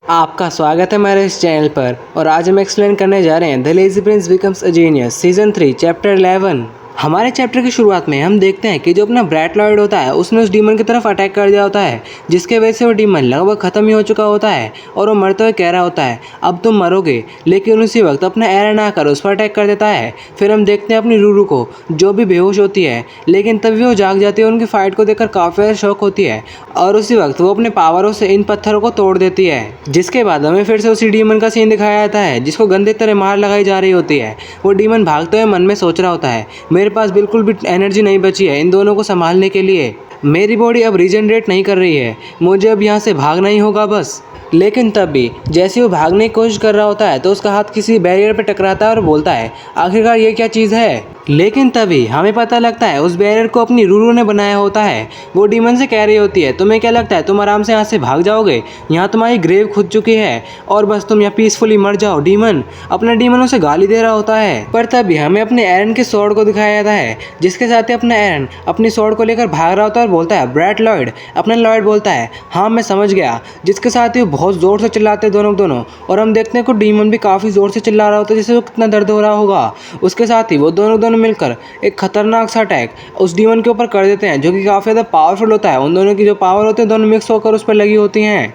आपका स्वागत है हमारे इस चैनल पर और आज हम एक्सप्लेन करने जा रहे हैं the lazy Prince becomes a genius season 3 chapter 11। हमारे चैप्टर की शुरुआत में हम देखते हैं कि जो अपना ब्रैट लॉयड होता है उसने उस डीमन की तरफ अटैक कर दिया होता है, जिसके वजह से वो डीमन लगभग खत्म ही हो चुका होता है और वो मरते हुए कह रहा होता है अब तुम मरोगे। लेकिन उसी वक्त अपना एरन आकर उस पर अटैक कर देता है। फिर हम देखते हैं अपनी रूरू को जो भी बेहोश होती है, लेकिन तभी वो जाग जाती है। उनकी फाइट को देखकर काफ़ी ज़्यादा शौक होती है और उसी वक्त वो अपने पावरों से इन पत्थरों को तोड़ देती है। जिसके बाद हमें फिर से उसी डीमन का सीन दिखाया जाता है जिसको गंदे तरह मार लगाई जा रही होती है। वो डीमन भागते हुए मन में सोच रहा होता है मेरे पास बिल्कुल भी एनर्जी नहीं बची है इन दोनों को संभालने के लिए। मेरी बॉडी अब रीजनरेट नहीं कर रही है, मुझे अब यहाँ से भागना ही होगा बस। लेकिन तब भी जैसे वो भागने की कोशिश कर रहा होता है तो उसका हाथ किसी बैरियर पर टकराता है और बोलता है आखिरकार ये क्या चीज़ है। लेकिन तभी हमें पता लगता है उस बैरियर को अपनी रूरू ने बनाया होता है। वो डीमन से कह रही होती है तुम्हें क्या लगता है तुम आराम से यहाँ से भाग जाओगे, यहाँ तुम्हारी ग्रेव खुद चुकी है और बस तुम यहाँ पीसफुली मर जाओ। डीमन अपना डीमन उसे गाली दे रहा होता है। पर तभी हमें अपने एरन के स्वॉर्ड को दिखाया जाता है जिसके साथ ही अपना एरन अपनी स्वॉर्ड को लेकर भाग रहा होता है और बोलता है ब्रैट लॉयड। अपना लॉयड बोलता है हाँ मैं समझ गया, जिसके साथ ही बहुत ज़ोर से चिल्लाते हैं दोनों और हम देखते हैं कि डीमन भी काफ़ी ज़ोर से चिल्ला रहा होता है जिससे वो कितना दर्द हो रहा होगा। उसके साथ ही वो दोनों मिलकर एक खतरनाक सा अटैक उस डीमन के ऊपर कर देते हैं जो कि काफ़ी ज़्यादा पावरफुल होता है। उन दोनों की जो पावर होती है दोनों मिक्स होकर उस पर लगी होती हैं,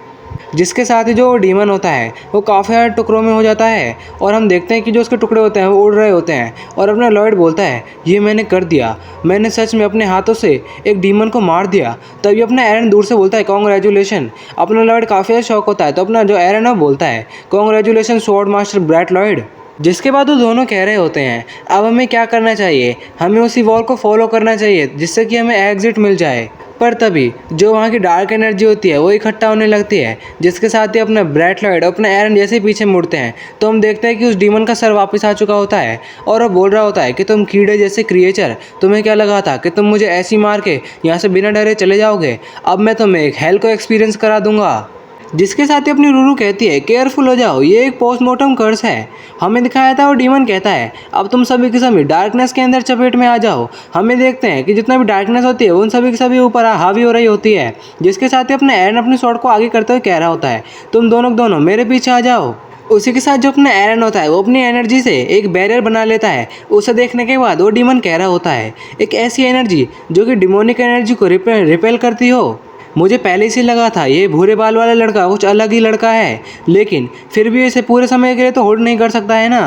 जिसके साथ ही जो डीमन होता है वो काफ़ी सारे टुकड़ों में हो जाता है और हम देखते हैं कि जो उसके टुकड़े होते हैं वो उड़ रहे होते हैं। और अपना लॉयड बोलता है ये मैंने कर दिया, मैंने सच में अपने हाथों से एक डीमन को मार दिया। तभी अपना एरन दूर से बोलता है कॉन्ग्रेचुलेशन। अपना लॉयड काफ़ी ज़्यादा शौक होता है तो अपना जो एरन है वो बोलता है congratulation sword master brat Lloyd. जिसके बाद वो दोनों कह रहे होते हैं अब हमें क्या करना चाहिए, हमें उसी वॉल को फॉलो करना चाहिए जिससे कि हमें एग्जिट मिल जाए। पर तभी जो वहाँ की डार्क एनर्जी होती है वो इकट्ठा होने लगती है, जिसके साथ ही अपना ब्रैट लॉयड और अपना एरन जैसे पीछे मुड़ते हैं तो हम देखते हैं कि उस डीमन का सर वापस आ चुका होता है और वो बोल रहा होता है कि तुम कीड़े जैसे क्रिएचर, तुम्हें क्या लगा था कि तुम मुझे ऐसी मार के यहाँ से बिना डरे चले जाओगे। अब मैं तुम्हें एक हेल को एक्सपीरियंस करा दूंगा। जिसके साथ ही अपनी रूरू कहती है केयरफुल हो जाओ, ये एक पोस्टमार्टम कर्स है। हमें दिखाया था वो डीमन कहता है अब तुम सभी के सभी डार्कनेस के अंदर चपेट में आ जाओ। हमें देखते हैं कि जितना भी डार्कनेस होती है उन सभी के सभी ऊपर हावी हो रही होती है। जिसके साथ ही अपने एरन अपनी स्वॉर्ड को आगे करते हुए कह रहा होता है तुम दोनों मेरे पीछे आ जाओ। उसी के साथ जो अपना एरन होता है वो अपनी एनर्जी से एक बैरियर बना लेता है। उसे देखने के बाद वो डीमन कह रहा होता है एक ऐसी एनर्जी जो कि डिमोनिक एनर्जी को रिपेल करती हो। मुझे पहले से लगा था ये भूरे बाल वाला लड़का कुछ अलग ही लड़का है, लेकिन फिर भी इसे पूरे समय के लिए तो होल्ड नहीं कर सकता है ना।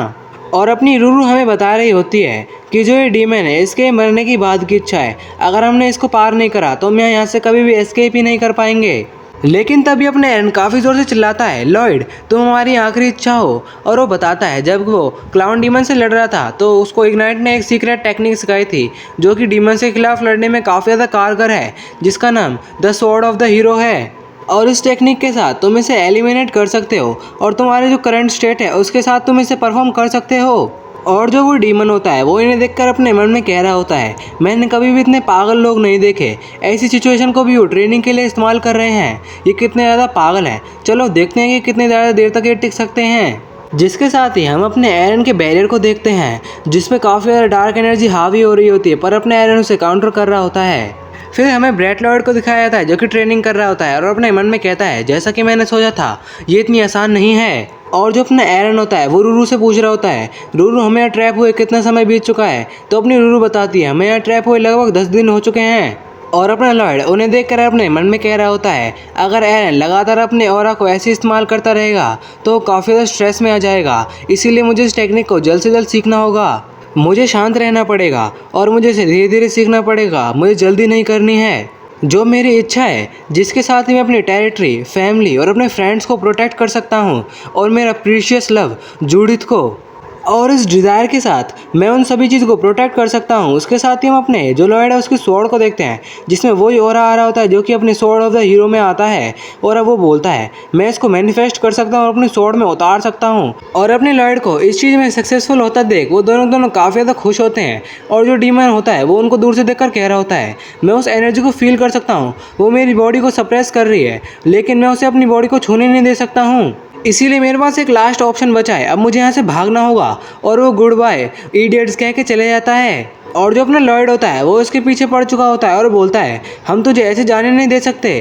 और अपनी रूरू हमें बता रही होती है कि जो ये डीमन है इसके मरने की बाद की इच्छा है, अगर हमने इसको पार नहीं करा तो हम यहाँ से कभी भी एस्केप ही नहीं कर पाएंगे। लेकिन तभी अपने एरन काफ़ी ज़ोर से चिल्लाता है लॉयड तुम हमारी आखिरी इच्छा हो। और वो बताता है जब वो क्लाउन डीमन से लड़ रहा था तो उसको इग्नाइट ने एक सीक्रेट टेक्निक सिखाई थी जो कि डीमन के खिलाफ लड़ने में काफ़ी ज़्यादा कारगर है, जिसका नाम the sword of the hero है। और इस टेक्निक के साथ तुम इसे एलिमिनेट कर सकते हो और तुम्हारे जो करंट स्टेट है उसके साथ तुम इसे परफॉर्म कर सकते हो। और जो वो डीमन होता है वो इन्हें देखकर अपने मन में कह रहा होता है मैंने कभी भी इतने पागल लोग नहीं देखे, ऐसी सिचुएशन को भी वो ट्रेनिंग के लिए इस्तेमाल कर रहे हैं, ये कितने ज़्यादा पागल हैं। चलो देखते हैं कि कितनी ज़्यादा देर तक ये टिक सकते हैं। जिसके साथ ही हम अपने एरन के बैरियर को देखते हैं जिसमें काफ़ी ज़्यादा डार्क एनर्जी हावी हो रही होती है, पर अपने एरन उसे काउंटर कर रहा होता है। फिर हमें ब्रैट लॉयड को दिखाया जाता है जो कि ट्रेनिंग कर रहा होता है और अपने मन में कहता है जैसा कि मैंने सोचा था ये इतनी आसान नहीं है। और जो अपना एरन होता है वो रूरू से पूछ रहा होता है रूरू हमें यहाँ ट्रैप हुए कितना समय बीत चुका है। तो अपनी रूरू बताती है हमें यहाँ ट्रैप हुए लगभग 10 दिन हो चुके हैं। और अपना लॉयड उन्हें देखकर अपने मन में कह रहा होता है अगर एरन लगातार अपने ऑरा को ऐसे इस्तेमाल करता रहेगा तो काफ़ी ज़्यादा स्ट्रेस में आ जाएगा, इसीलिए मुझे इस टेक्निक को जल्द से जल्द सीखना होगा। मुझे शांत रहना पड़ेगा और मुझे इसे धीरे धीरे सीखना पड़ेगा, मुझे जल्दी नहीं करनी है। जो मेरी इच्छा है जिसके साथ ही मैं अपनी टेरिटरी, फैमिली और अपने फ्रेंड्स को प्रोटेक्ट कर सकता हूँ और मेरा प्रीशियस लव जूडिथ को, और इस डिज़ायर के साथ मैं उन सभी चीज़ को प्रोटेक्ट कर सकता हूँ। उसके साथ ही हम अपने जो लॉयड है उसकी स्वॉर्ड को देखते हैं जिसमें वही ऑरा आ रहा होता है जो कि अपने स्वॉर्ड ऑफ द हीरो में आता है। और अब वो बोलता है मैं इसको मैनिफेस्ट कर सकता हूँ और अपनी स्वॉर्ड में उतार सकता हूँ। और अपने लॉयड को इस चीज़ में सक्सेसफुल होता देख वो दोनों काफ़ी ज़्यादा खुश होते हैं। और जो डीमन होता है वो उनको दूर से देखकर कह रहा होता है मैं उस एनर्जी को फील कर सकता हूँ, वो मेरी बॉडी को सप्रेस कर रही है लेकिन मैं उसे अपनी बॉडी को छूने नहीं दे सकता हूँ, इसीलिए मेरे पास एक लास्ट ऑप्शन बचा है, अब मुझे यहाँ से भागना होगा। और वो गुड बाय इडियट्स कह के चले जाता है। और जो अपना लॉयड होता है वो उसके पीछे पड़ चुका होता है और बोलता है हम तुझे ऐसे जाने नहीं दे सकते।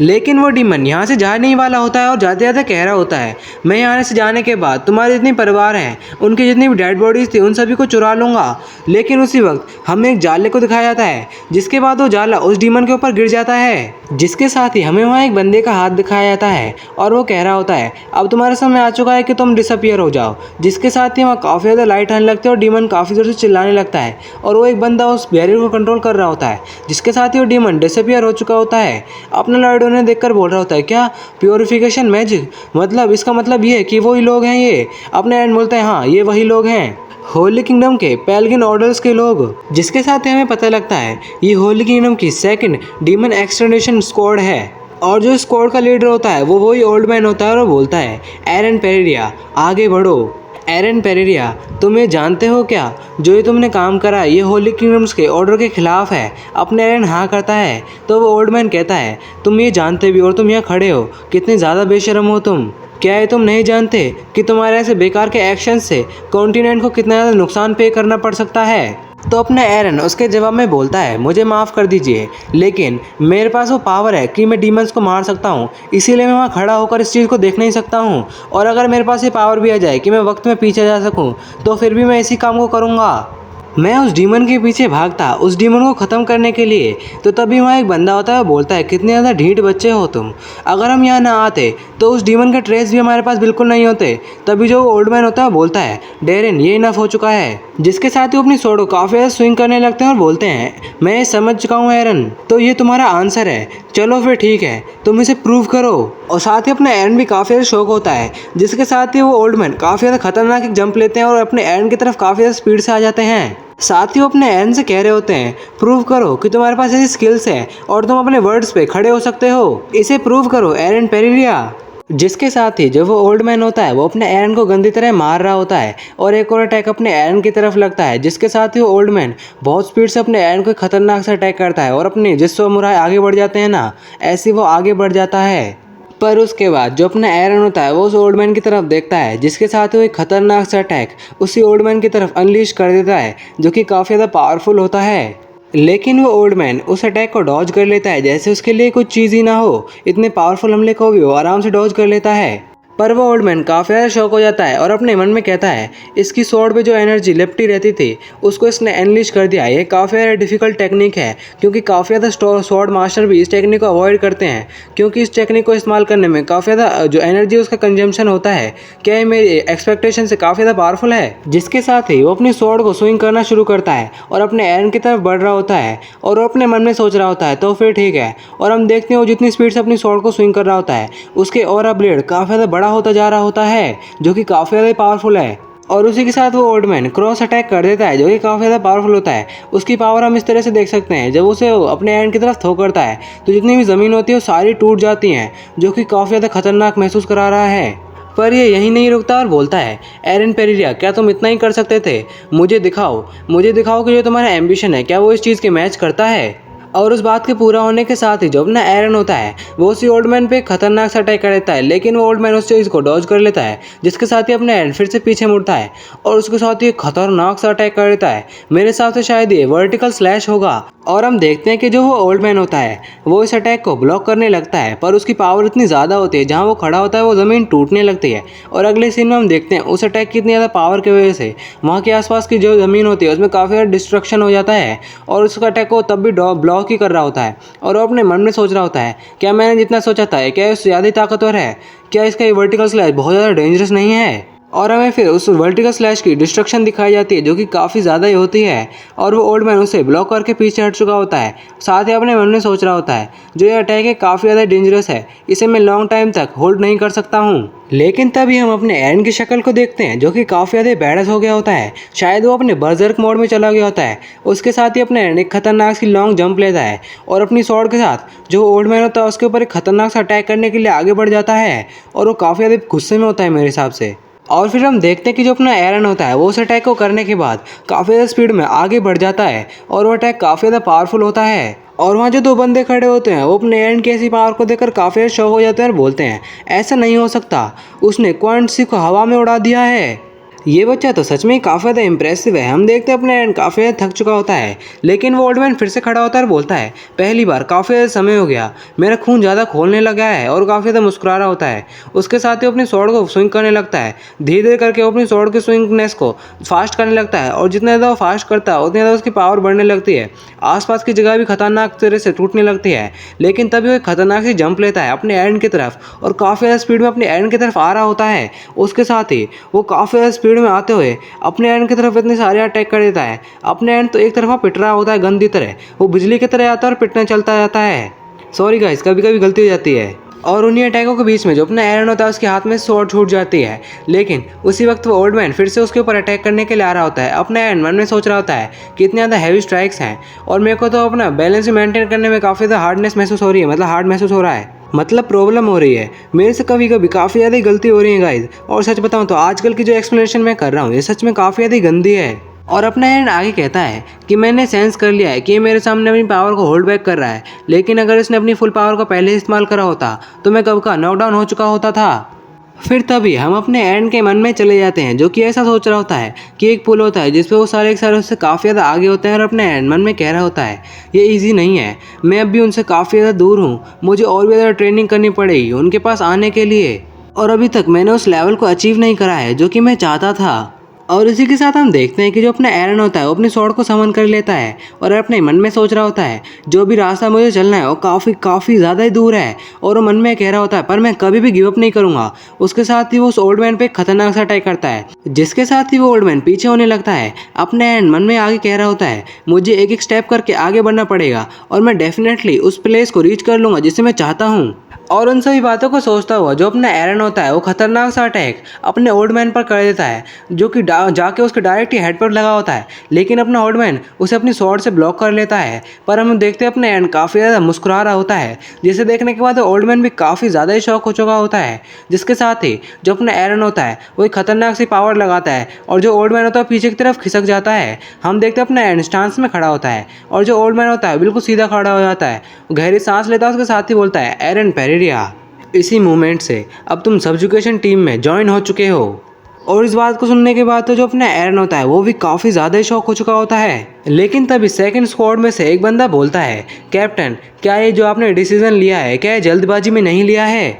लेकिन वो डीमन यहाँ से जाने ही वाला होता है और जाते जाते कह रहा होता है, मैं यहाँ से जाने के बाद तुम्हारे जितने परिवार हैं उनकी जितनी भी डेड बॉडीज थी उन सभी को चुरा लूंगा। लेकिन उसी वक्त हमें एक जाले को दिखाया जाता है, जिसके बाद वो जाला उस डीमन के ऊपर गिर जाता है, जिसके साथ ही हमें वहाँ एक बंदे का हाथ दिखाया जाता है और वो कह रहा होता है, अब तुम्हारा समय आ चुका है कि तुम डिसअपियर हो जाओ। जिसके साथ ही वहाँ काफ़ी ज़्यादा लाइट आने लगती है और डीमन काफ़ी जोर से चिल्लाने लगता है और वो एक बंदा उस बैरियर को कंट्रोल कर रहा होता है, जिसके साथ ही वो डीमन डिसअपियर हो चुका होता है। अपना लॉर्ड उन्हें देखकर बोल रहा होता है, क्या प्योरिफिकेशन मैजिक, मतलब इसका मतलब ये है कि वही लोग हैं ये। अपने एंड बोलते हैं, हाँ ये वही लोग हैं, होली किंगडम के पैलगिन ऑर्डर्स के लोग। जिसके साथ ही हमें पता लगता है ये होली किंगडम की सेकंड डीमन एक्सटर्नेशन स्क्वाड है और जो स्क्वाड का लीडर होता है वो वही ओल्ड मैन होता है और वो बोलता है, एरन पेरेरिया आगे बढ़ो। एरन पेरेरिया, तुम ये जानते हो क्या, जो ये तुमने काम करा ये होली किंगडम्स के ऑर्डर के खिलाफ है। अपने एरन हाँ करता है तो वो ओल्ड मैन कहता है, तुम ये जानते भी और तुम यहाँ खड़े हो, कितने ज़्यादा बेशर्म हो तुम। क्या ये तुम नहीं जानते कि तुम्हारे ऐसे बेकार के एक्शन से कॉन्टिनेंट को कितना ज़्यादा नुकसान पे करना पड़ सकता है। तो अपना एरन उसके जवाब में बोलता है, मुझे माफ़ कर दीजिए, लेकिन मेरे पास वो पावर है कि मैं डीमंस को मार सकता हूँ, इसीलिए मैं वहाँ खड़ा होकर इस चीज़ को देख नहीं सकता हूँ। और अगर मेरे पास ये पावर भी आ जाए कि मैं वक्त में पीछे जा सकूँ तो फिर भी मैं इसी काम को करूँगा। मैं उस डीमन के पीछे भागता उस डीमन को ख़त्म करने के लिए। तो तभी वहाँ एक बंदा होता है, बोलता है, कितने ज़्यादा ढीठ बच्चे हो तुम, अगर हम यहाँ ना आते तो उस डीमन के ट्रेस भी हमारे पास बिल्कुल नहीं होते। तभी जो ओल्ड मैन होता है बोलता है, डेरिन ये इनफ हो चुका है। जिसके साथ ही अपनी स्वॉर्ड को काफ़ी ज़्यादा स्विंग करने लगते हैं और बोलते हैं, मैं ये समझ चुका हूँ एरन, तो ये तुम्हारा आंसर है, चलो फिर ठीक है, तुम इसे प्रूव करो। और साथ ही अपने एरन भी काफ़ी ज़्यादा शौक होता है, जिसके साथ ही वो ओल्ड मैन काफ़ी ज़्यादा खतरनाक एक जंप लेते हैं और अपने एरन की तरफ काफ़ी ज़्यादा स्पीड से आ जाते हैं। साथ ही वो अपने एरन से कह रहे होते हैं, प्रूव करो कि तुम्हारे पास ऐसी स्किल्स है और तुम अपने वर्ड्स पे खड़े हो सकते हो, इसे प्रूव करो एरन पेरेरिया। जिसके साथ ही जो वो ओल्ड मैन होता है वो अपने एरन को गंदी तरह मार रहा होता है और एक और अटैक अपने एरन की तरफ लगता है, जिसके साथ ही वो ओल्ड मैन बहुत स्पीड से अपने एरन को खतरनाक से अटैक करता है और अपने जिस समुराई आगे बढ़ जाते हैं ना, ऐसे वो आगे बढ़ जाता है। पर उसके बाद जो अपना एरन होता है वो उस ओल्ड मैन की तरफ देखता है, जिसके साथ वो एक खतरनाक सा अटैक उसी ओल्ड मैन की तरफ अनलीश कर देता है, जो कि काफ़ी ज़्यादा पावरफुल होता है। लेकिन वो ओल्ड मैन उस अटैक को डॉज कर लेता है, जैसे उसके लिए कुछ चीज़ ही ना हो, इतने पावरफुल हमले को भी वो आराम से डॉज कर लेता है। पर वो ओल्ड मैन काफ़ी ज़्यादा शॉक हो जाता है और अपने मन में कहता है, इसकी स्वॉर्ड पे जो एनर्जी लिपटी रहती थी उसको इसने अनलीश कर दिया। ये काफ़ी ज़्यादा डिफिकल्ट टेक्निक है, क्योंकि काफ़ी ज़्यादा स्वॉर्ड मास्टर भी इस टेक्निक को अवॉइड करते हैं, क्योंकि इस टेक्निक को इस्तेमाल करने में काफ़ी ज़्यादा जो एनर्जी उसका कंजम्पशन होता है। क्या ये मेरी एक्सपेक्टेशन से काफ़ी ज़्यादा पावरफुल है। जिसके साथ ही वो अपनी स्वॉर्ड को स्विंग करना शुरू करता है और अपने एरन की तरफ बढ़ रहा होता है और वो अपने मन में सोच रहा होता है, तो फिर ठीक है। और हम देखते हैं वो जितनी स्पीड से अपनी स्वॉर्ड को स्विंग कर रहा होता है उसके और ब्लेड काफ़ी ज़्यादा बड़ा होता जा रहा होता है, जो कि काफ़ी ज़्यादा पावरफुल है। और उसी के साथ वो ओल्ड मैन क्रॉस अटैक कर देता है, जो कि काफ़ी ज़्यादा पावरफुल होता है। उसकी पावर हम इस तरह से देख सकते हैं, जब उसे अपने एंड की तरफ थ्रो करता है तो जितनी भी ज़मीन होती है वो सारी टूट जाती हैं, जो कि काफ़ी ज़्यादा खतरनाक महसूस करा रहा है। पर ये यहीं नहीं रुकता और बोलता है, एरन पेरेरिया क्या तुम इतना ही कर सकते थे, मुझे दिखाओ कि जो तुम्हारा एम्बिशन है क्या वो इस चीज़ के मैच करता है। और उस बात के पूरा होने के साथ ही जो अपना एरन होता है वो उसी ओल्ड मैन पे खतरनाक सा अटैक कर देता है, लेकिन वो ओल्ड मैन उस चीज़ को डॉज कर लेता है, जिसके साथ ही अपना एरन फिर से पीछे मुड़ता है और उसके साथ ही खतरनाक सा अटैक कर देता है। मेरे हिसाब से शायद ये वर्टिकल स्लैश होगा। और हम देखते हैं कि जो वो ओल्ड मैन होता है वो इस अटैक को ब्लॉक करने लगता है, पर उसकी पावर इतनी ज़्यादा होती है जहाँ वो खड़ा होता है वो ज़मीन टूटने लगती है। और अगले सीन में हम देखते हैं उस अटैक की इतनी ज़्यादा पावर की वजह से वहाँ के आसपास की जो ज़मीन होती है उसमें काफ़ी ज़्यादा डिस्ट्रक्शन हो जाता है और उसका अटैक को तब भी ब्लॉक ही कर रहा होता है। और वो अपने मन में सोच रहा होता है, क्या मैंने जितना सोचा था क्या इससे ज़्यादा ही ताकतवर है, क्या इसका ये वर्टिकल स्लैश बहुत ज़्यादा डेंजरस नहीं है। और हमें फिर उस वर्टिकल स्लैश की डिस्ट्रक्शन दिखाई जाती है, जो कि काफ़ी ज़्यादा ही होती है और वो ओल्ड मैन उसे ब्लॉक करके पीछे हट चुका होता है। साथ ही अपने मन में सोच रहा होता है, जो ये अटैक है काफ़ी ज़्यादा डेंजरस है, इसे मैं लॉन्ग टाइम तक होल्ड नहीं कर सकता हूँ। लेकिन तभी हम अपने एरन की शक्ल को देखते हैं, जो कि काफ़ी ज़्यादा बैडस हो गया होता है, शायद वो अपने बर्जर्क मोड में चला गया होता है। उसके साथ ही अपने एरन एक खतरनाक सी लॉन्ग जंप लेता है और अपनी स्वॉर्ड के साथ जो ओल्ड मैन होता है उसके ऊपर एक खतरनाक सा अटैक करने के लिए आगे बढ़ जाता है और वो काफ़ी ज़्यादा गुस्से में होता है मेरे हिसाब से। और फिर हम देखते हैं कि जो अपना एरन होता है वो उस अटैक को करने के बाद काफ़ी ज़्यादा स्पीड में आगे बढ़ जाता है और वो अटैक काफ़ी ज़्यादा पावरफुल होता है। और वहाँ जो दो बंदे खड़े होते हैं वो अपने एरन की ऐसी पावर को देखकर काफ़ी ज़्यादा शॉक हो जाते हैं और बोलते हैं, ऐसा नहीं हो सकता, उसने क्वांटसी को हवा में उड़ा दिया है। ये बच्चा तो सच में काफ़ी ज़्यादा इम्प्रेसिव है। हम देखते हैं अपने एंड काफ़ी ज़्यादा थक चुका होता है, लेकिन वो ओल्ड मैन फिर से खड़ा होता है और बोलता है, पहली बार काफ़ी ज़्यादा समय हो गया, मेरा खून ज़्यादा खोलने लगा है, और काफ़ी ज़्यादा मुस्कुरा रहा होता है। उसके साथ ही अपनी स्वॉर्ड को स्विंग करने लगता है। धीरे धीरे करके वो अपनी स्वॉर्ड की स्विंगनेस को फास्ट करने लगता है, और जितना ज़्यादा वो फास्ट करता है उतनी ज़्यादा उसकी पावर बढ़ने लगती है। आसपास की जगह भी खतरनाक तरह से टूटने लगती है। लेकिन तभी वो एक खतरनाक सी जंप लेता है अपने एंड की तरफ, और काफ़ी ज़्यादा स्पीड में अपने एंड की तरफ आ रहा होता है। उसके साथ ही वो काफ़ी ज़्यादा स्पीड में आते हुए अपने एंड की तरफ इतने सारे अटैक कर देता है। अपने एंड तो एक तरफा पिट रहा होता है गंदी तरह, वो बिजली की तरह आता है और पिटने चलता जाता है। सॉरी गाइस, कभी कभी गलती हो जाती है। और उन्हीं अटैकों के बीच में जो अपना एरन होता है उसके हाथ में स्वॉर्ड छूट जाती है। लेकिन उसी वक्त वो ओल्ड मैन फिर से उसके ऊपर अटैक करने के लिए आ रहा होता है। अपना एरन मन में सोच रहा होता है कि इतने ज़्यादा हैवी स्ट्राइक्स हैं, और मेरे को तो अपना बैलेंस मेंटेन करने में काफ़ी ज़्यादा हार्डनेस महसूस हो रही है, मतलब हार्ड महसूस हो रहा है, मतलब प्रॉब्लम हो रही है मेरे से। कभी कभी काफ़ी ज़्यादा गलती हो रही है गाइस। और सच बताऊँ तो आजकल की जो एक्सप्लेनेशन मैं कर रहा हूँ ये सच में काफ़ी ज़्यादा गंदी है। और अपना एंड आगे कहता है कि मैंने सेंस कर लिया है कि ये मेरे सामने अपनी पावर को होल्ड बैक कर रहा है, लेकिन अगर इसने अपनी फुल पावर को पहले इस्तेमाल करा होता तो मैं कब का नॉकडाउन हो चुका होता था। फिर तभी हम अपने एंड के मन में चले जाते हैं, जो कि ऐसा सोच रहा होता है कि एक पुल होता है जिसपे वो सारे एक सारे उससे काफ़ी ज़्यादा आगे होते हैं, और अपने एंड मन में कह रहा होता है ये इजी नहीं है, मैं अब भी उनसे काफ़ी ज़्यादा दूर हूँ, मुझे और भी ज़्यादा ट्रेनिंग करनी पड़ेगी उनके पास आने के लिए, और अभी तक मैंने उस लेवल को अचीव नहीं करा है जो कि मैं चाहता था। और इसी के साथ हम देखते हैं कि जो अपना एरन होता है वो अपनी स्वॉर्ड को समन कर लेता है, और अपने मन में सोच रहा होता है जो भी रास्ता मुझे चलना है वो काफ़ी ज़्यादा ही दूर है, और वो मन में कह रहा होता है पर मैं कभी भी गिव अप नहीं करूँगा। उसके साथ ही वो उस ओल्ड मैन पे एक खतरनाक सा अटैक करता है, जिसके साथ ही वो ओल्ड मैन पीछे होने लगता है। अपने एंड मन में आगे कह रहा होता है मुझे एक एक स्टेप करके आगे बढ़ना पड़ेगा, और मैं डेफिनेटली उस प्लेस को रीच कर लूँगा जिसे मैं चाहता हूँ। और उन सभी बातों को सोचता हुआ जो अपना एरन होता है वो खतरनाक सा अटैक अपने ओल्ड मैन पर कर देता है, जो कि जाके उसके डायरेक्ट ही हेड पर लगा होता है। लेकिन अपना ओल्ड मैन उसे अपनी स्वॉर्ड से ब्लॉक कर लेता है। पर हम देखते हैं अपने एरन काफ़ी ज़्यादा मुस्कुरा रहा होता है, जिसे देखने के बाद ओल्ड मैन भी काफ़ी ज़्यादा ही शॉक हो चुका होता है। जिसके साथ ही जो अपना एरन होता है वो एक खतरनाक सी पावर लगाता है, और जो ओल्ड मैन होता है पीछे की तरफ खिसक जाता है। हम देखते हैं अपना एरन स्टांस में खड़ा होता है, और जो ओल्ड मैन होता है बिल्कुल सीधा खड़ा हो जाता है, गहरी सांस लेता है, उसके साथ ही बोलता है एरन पेरेरिया, इसी मूवमेंट से अब तुम सब्जुकेशन टीम में ज्वाइन हो चुके हो। और इस बात को सुनने के बाद तो जो अपना एरन होता है वो भी काफ़ी ज़्यादा ही शॉक हो चुका होता है। लेकिन तभी सेकंड स्क्वाड में से एक बंदा बोलता है कैप्टन, क्या ये जो आपने डिसीजन लिया है क्या ये जल्दबाजी में नहीं लिया है?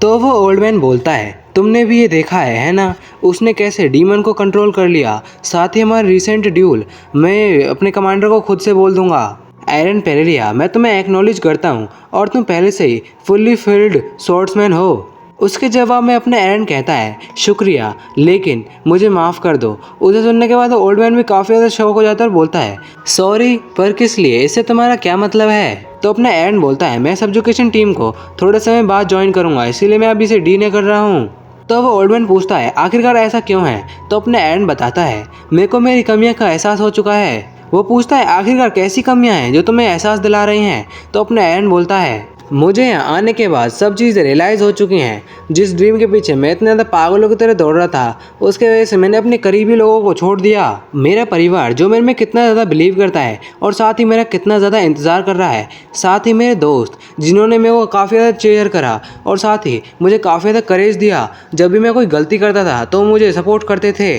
तो वो ओल्ड मैन बोलता है तुमने भी ये देखा है ना, उसने कैसे डीमन को कंट्रोल कर लिया, साथ ही हमारा रिसेंट ड्यूल मैं अपने कमांडर को खुद से बोल दूंगा। एरन पेरेरिया, मैं तुम्हें एक्नॉलेज करता हूँ, और तुम पहले से ही फुल्ली फील्ड स्वॉर्ड्समैन हो। उसके जवाब में अपने एरन कहता है शुक्रिया, लेकिन मुझे माफ़ कर दो। उसे सुनने के बाद ओल्ड मैन भी काफ़ी ज़्यादा शौक हो जाता है और बोलता है सॉरी, पर किस लिए, इससे तुम्हारा क्या मतलब है? तो अपना एरन बोलता है मैं सब्जुकेशन टीम को थोड़े समय बाद ज्वाइन करूँगा, इसीलिए मैं अभी से डीने कर रहा हूँ। तो वो ओल्ड मैन पूछता है आखिरकार ऐसा क्यों है? तो अपने एरन बताता है मेरे को मेरी कमियों का एहसास हो चुका है। वो पूछता है आखिरकार कैसी कमियां हैं जो तुम्हें एहसास दिला रही हैं? तो अपना एरन बोलता है मुझे यहाँ आने के बाद सब चीज़ें रियलाइज़ हो चुकी हैं। जिस ड्रीम के पीछे मैं इतने ज़्यादा पागलों की तरह दौड़ रहा था, उसके वजह से मैंने अपने करीबी लोगों को छोड़ दिया। मेरा परिवार जो मेरे में कितना ज़्यादा बिलीव करता है, और साथ ही मेरा कितना ज़्यादा इंतज़ार कर रहा है, साथ ही मेरे दोस्त जिन्होंने मेरे को काफ़ी ज़्यादा चेयर करा, और साथ ही मुझे काफ़ी ज़्यादा करेज दिया। जब भी मैं कोई गलती करता था तो मुझे सपोर्ट करते थे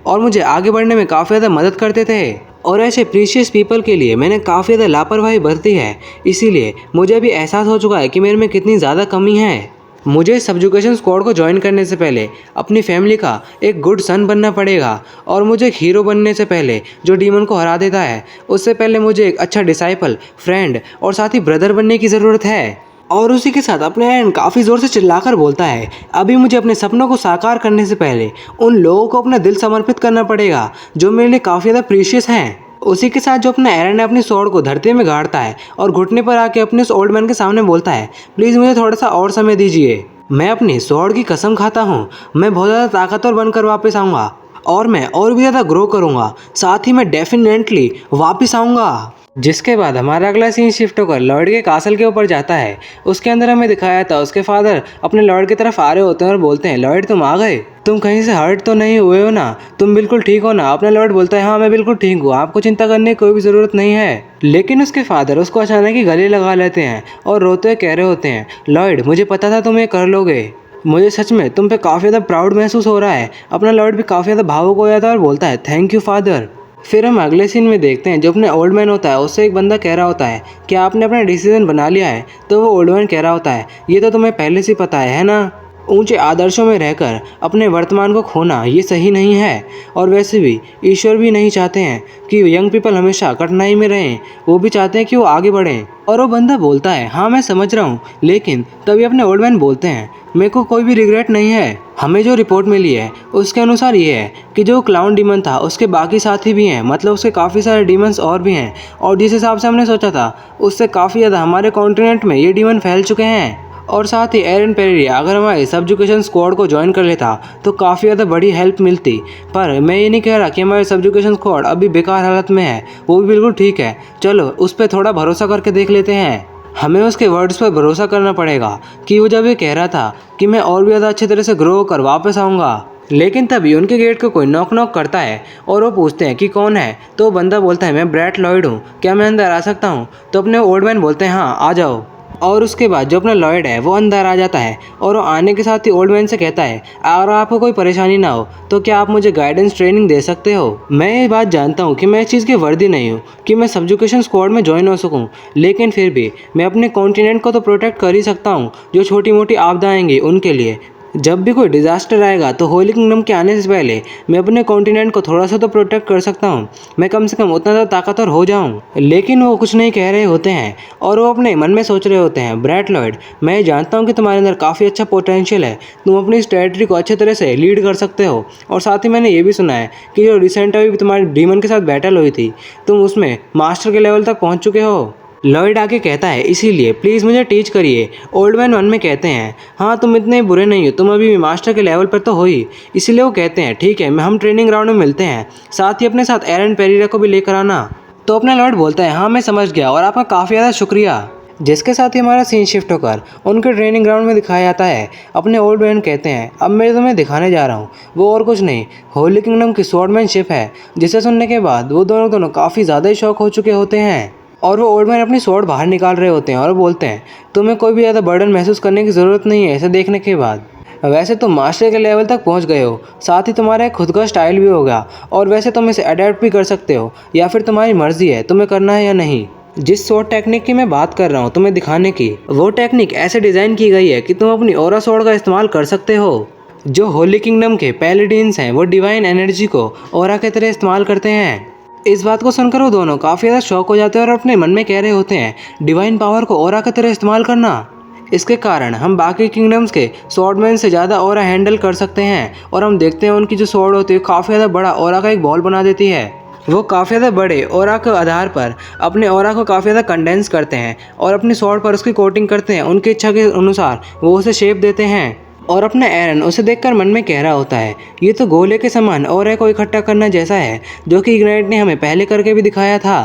और मुझे आगे बढ़ने में काफ़ी ज़्यादा मदद करते थे। और ऐसे प्रीशियस पीपल के लिए मैंने काफ़ी ज़्यादा लापरवाही बरती है, इसीलिए मुझे अभी एहसास हो चुका है कि मेरे में कितनी ज़्यादा कमी है। मुझे सब्जुकेशन स्क्वाड को ज्वाइन करने से पहले अपनी फैमिली का एक गुड सन बनना पड़ेगा, और मुझे एक हीरो बनने से पहले जो डीमन को हरा देता है, उससे पहले मुझे एक अच्छा डिसाइपल, फ्रेंड और साथ ही ब्रदर बनने की ज़रूरत है। और उसी के साथ अपने एरन काफ़ी ज़ोर से चिल्लाकर बोलता है अभी मुझे अपने सपनों को साकार करने से पहले उन लोगों को अपना दिल समर्पित करना पड़ेगा जो मेरे लिए काफ़ी ज़्यादा प्रीशियस हैं। उसी के साथ जो अपना एरन है अपनी स्वॉर्ड को धरती में गाड़ता है और घुटने पर आके अपने उस ओल्ड मैन के सामने बोलता है प्लीज़ मुझे थोड़ा सा और समय दीजिए। मैं अपनी स्वॉर्ड की कसम खाता हूँ, मैं बहुत ज़्यादा ताकतवर बनकर वापस आऊँगा, और मैं और भी ज़्यादा ग्रो करूँगा, साथ ही मैं डेफिनेटली वापस आऊँगा। जिसके बाद हमारा अगला सीन शिफ्ट होकर लॉर्ड के कासल के ऊपर जाता है। उसके अंदर हमें दिखाया था उसके फादर अपने लॉर्ड की तरफ आ रहे होते हैं और बोलते हैं लॉर्ड तुम आ गए, तुम कहीं से हर्ट तो नहीं हुए हो ना, तुम बिल्कुल ठीक हो ना? अपना लॉर्ड बोलता है हाँ मैं बिल्कुल ठीक हूँ, आपको चिंता करने की कोई भी ज़रूरत नहीं है। लेकिन उसके फादर उसको अचानक ही गले लगा लेते हैं और रोते हुए कह रहे होते हैं लॉर्ड मुझे पता था तुम ये कर लोगे। मुझे सच में तुम पे काफ़ी ज़्यादा प्राउड महसूस हो रहा है। अपना लॉर्ड भी काफ़ी ज़्यादा भावुक हो जाता है और बोलता है थैंक यू फादर। फिर हम अगले सीन में देखते हैं जो अपने ओल्ड मैन होता है उससे एक बंदा कह रहा होता है कि आपने अपना डिसीजन बना लिया है। तो वो ओल्ड मैन कह रहा होता है ये तो तुम्हें पहले से पता है ना। ऊंचे आदर्शों में रहकर अपने वर्तमान को खोना ये सही नहीं है। और वैसे भी ईश्वर भी नहीं चाहते हैं कि यंग पीपल हमेशा कठिनाई में रहें, वो भी चाहते हैं कि वो आगे बढ़ें। और वो बंदा बोलता है हाँ मैं समझ रहा हूँ, लेकिन तभी अपने ओल्ड मैन बोलते हैं मेरे को कोई भी रिग्रेट नहीं है। हमें जो रिपोर्ट मिली है उसके अनुसार ये है कि जो क्लाउन डीमन था उसके बाकी साथी भी हैं, मतलब उसके काफ़ी सारे डीमंस और भी हैं। और जिस हिसाब से हमने सोचा था उससे काफ़ी ज़्यादा हमारे कॉन्टिनेंट में ये डीमन फैल चुके हैं। और साथ ही एरन पेरेरा अगर हमारे सबजुकेशन स्क्वाड को ज्वाइन कर लेता तो काफ़ी ज़्यादा बड़ी हेल्प मिलती। पर मैं ये नहीं कह रहा कि हमारे सबजुकेशन स्क्वाड अभी बेकार हालत में है, वो भी बिल्कुल ठीक है। चलो उस पर थोड़ा भरोसा करके देख लेते हैं। हमें उसके वर्ड्स पर भरोसा करना पड़ेगा कि वो जब ये कह रहा था कि मैं और भी ज़्यादा अच्छी तरह से ग्रो होकर वापस आऊँगा। लेकिन तभी उनके गेट को कोई नॉक नॉक करता है और वो पूछते हैं कि कौन है। तो वो बंदा बोलता है मैं ब्रैट लॉयड हूँ, क्या मैं अंदर आ सकता हूँ। तो अपने ओल्ड मैन बोलते हैं हाँ आ जाओ। और उसके बाद जो अपना लॉयड है वो अंदर आ जाता है और वो आने के साथ ही ओल्ड मैन से कहता है अगर आपको कोई परेशानी ना हो तो क्या आप मुझे गाइडेंस ट्रेनिंग दे सकते हो। मैं ये बात जानता हूँ कि मैं इस चीज़ की वर्दी नहीं हूँ कि मैं सबजुकेशन स्क्वाड में ज्वाइन हो सकूँ, लेकिन फिर भी मैं अपने कॉन्टिनेंट को तो प्रोटेक्ट कर ही सकता हूँ। जो छोटी मोटी आपदा आएंगी उनके लिए, जब भी कोई डिज़ास्टर आएगा तो होली किंगडम के आने से पहले मैं अपने कॉन्टिनेंट को थोड़ा सा तो प्रोटेक्ट कर सकता हूँ। मैं कम से कम उतना ज़्यादा ताकतवर हो जाऊँ। लेकिन वो कुछ नहीं कह रहे होते हैं और वो अपने मन में सोच रहे होते हैं ब्रैट लॉयड मैं जानता हूँ कि तुम्हारे अंदर काफ़ी अच्छा पोटेंशियल है, तुम अपनी इस टेरिटरी को अच्छे तरह से लीड कर सकते हो। और साथ ही मैंने ये भी सुना है कि जो रिसेंट अभी तुम्हारी डीमन के साथ बैटल हुई थी तुम उसमें मास्टर के लेवल तक पहुँच चुके हो। लॉयड आके कहता है इसीलिए प्लीज़ मुझे टीच करिए। ओल्ड मैन मन में कहते हैं हाँ तुम इतने बुरे नहीं हो, तुम अभी भी मास्टर के लेवल पर तो हो ही। इसीलिए वो कहते हैं ठीक है हम ट्रेनिंग ग्राउंड में मिलते हैं, साथ ही अपने साथ एरन पेरेरा को भी लेकर आना। तो अपना लॉयड बोलता है हाँ मैं समझ गया और आपका काफ़ी ज़्यादा शुक्रिया। जिसके साथ ही हमारा सीन शिफ्ट होकर उनके ट्रेनिंग ग्राउंड में दिखाया जाता है। अपने ओल्ड मैन कहते हैं अब मैं तुम्हें दिखाने जा रहा हूँ वो और कुछ नहीं होली किंगडम की स्वॉर्डमैनशिप है। जिसे सुनने के बाद वो दोनों काफ़ी ज़्यादा ही शौक हो चुके होते हैं और वो ओल्ड मैन अपनी स्वॉर्ड बाहर निकाल रहे होते हैं और बोलते हैं तुम्हें कोई भी ज़्यादा बर्डन महसूस करने की ज़रूरत नहीं है इसे देखने के बाद। वैसे तुम मास्टर के लेवल तक पहुंच गए हो, साथ ही तुम्हारा एक खुद का स्टाइल भी होगा और वैसे तुम इसे अडेप्ट भी कर सकते हो या फिर तुम्हारी मर्जी है तुम्हें करना है या नहीं। जिस स्वॉर्ड टेक्निक की मैं बात कर रहा हूँ तुम्हें दिखाने की, वो टेक्निक ऐसे डिज़ाइन की गई है कि तुम अपनी ऑरा स्वॉर्ड का इस्तेमाल कर सकते हो। जो होली किंगडम के पैलेडिन्स हैं वो डिवाइन एनर्जी को ऑरा की तरह इस्तेमाल करते हैं। इस बात को सुनकर वो दोनों काफ़ी ज़्यादा शौक हो जाते हैं और अपने मन में कह रहे होते हैं डिवाइन पावर को ऑरा की तरह इस्तेमाल करना। इसके कारण हम बाकी किंगडम्स के स्वॉर्डमैन से ज़्यादा ऑरा हैंडल कर सकते हैं। और हम देखते हैं उनकी जो स्वॉर्ड होती है काफ़ी ज़्यादा बड़ा ऑरा का एक बॉल बना देती है। वो काफ़ी ज़्यादा बड़े ऑरा के आधार पर अपने ऑरा को काफ़ी ज़्यादा कंडेंस करते हैं और अपनी स्वॉर्ड पर उसकी कोटिंग करते हैं। उनकी इच्छा के अनुसार वो उसे शेप देते हैं। और अपना एरन उसे देखकर मन में कह रहा होता है ये तो गोले के समान ऑरा को इकट्ठा करना जैसा है जो कि इग्नाइट ने हमें पहले करके भी दिखाया था।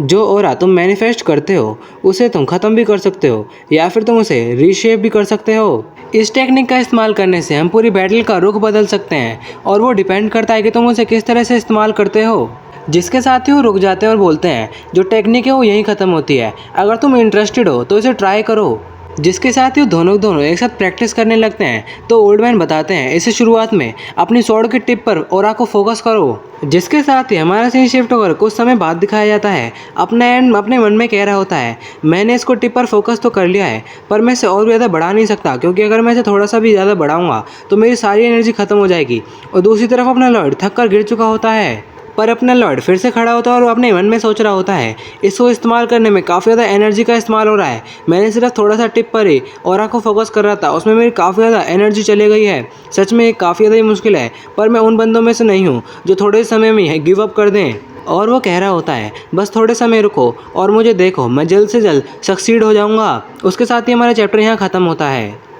जो ऑरा तुम मैनिफेस्ट करते हो उसे तुम ख़त्म भी कर सकते हो या फिर तुम उसे रीशेप भी कर सकते हो। इस टेक्निक का इस्तेमाल करने से हम पूरी बैटल का रुख बदल सकते हैं और वो डिपेंड करता है कि तुम उसे किस तरह से इस्तेमाल करते हो। जिसके साथ ही वो रुक जाते हैं और बोलते हैं जो टेक्निक है वो यहीं ख़त्म होती है, अगर तुम इंटरेस्टेड हो तो इसे ट्राई करो। जिसके साथ ही दोनों एक साथ प्रैक्टिस करने लगते हैं। तो ओल्ड मैन बताते हैं इसे शुरुआत में अपनी स्वॉर्ड की टिप पर ऑरा को फोकस करो। जिसके साथ ही हमारा सीन शिफ्ट होकर कुछ समय बाद दिखाया जाता है। अपना एंड अपने मन में कह रहा होता है मैंने इसको टिप पर फोकस तो कर लिया है पर मैं इसे और भी ज़्यादा बढ़ा नहीं सकता, क्योंकि अगर मैं इसे थोड़ा सा भी ज़्यादा बढ़ाऊंगा तो मेरी सारी एनर्जी खत्म हो जाएगी। और दूसरी तरफ अपना लॉर्ड थक कर गिर चुका होता है। पर अपना लॉर्ड फिर से खड़ा होता है और वो अपने मन में सोच रहा होता है इसको इस्तेमाल करने में काफ़ी ज़्यादा एनर्जी का इस्तेमाल हो रहा है। मैंने सिर्फ थोड़ा सा टिप पर ही ऑरा को फोकस कर रहा था, उसमें मेरी काफ़ी ज़्यादा एनर्जी चली गई है। सच में ये काफ़ी ज़्यादा ही मुश्किल है, पर मैं उन बंदों में से नहीं हूँ जो थोड़े समय में ही गिव अप कर दें। और वो कह रहा होता है बस थोड़े समय रुको और मुझे देखो, मैं जल्द से जल्द सक्सीड हो जाऊँगा। उसके साथ ही हमारा चैप्टर यहाँ ख़त्म होता है।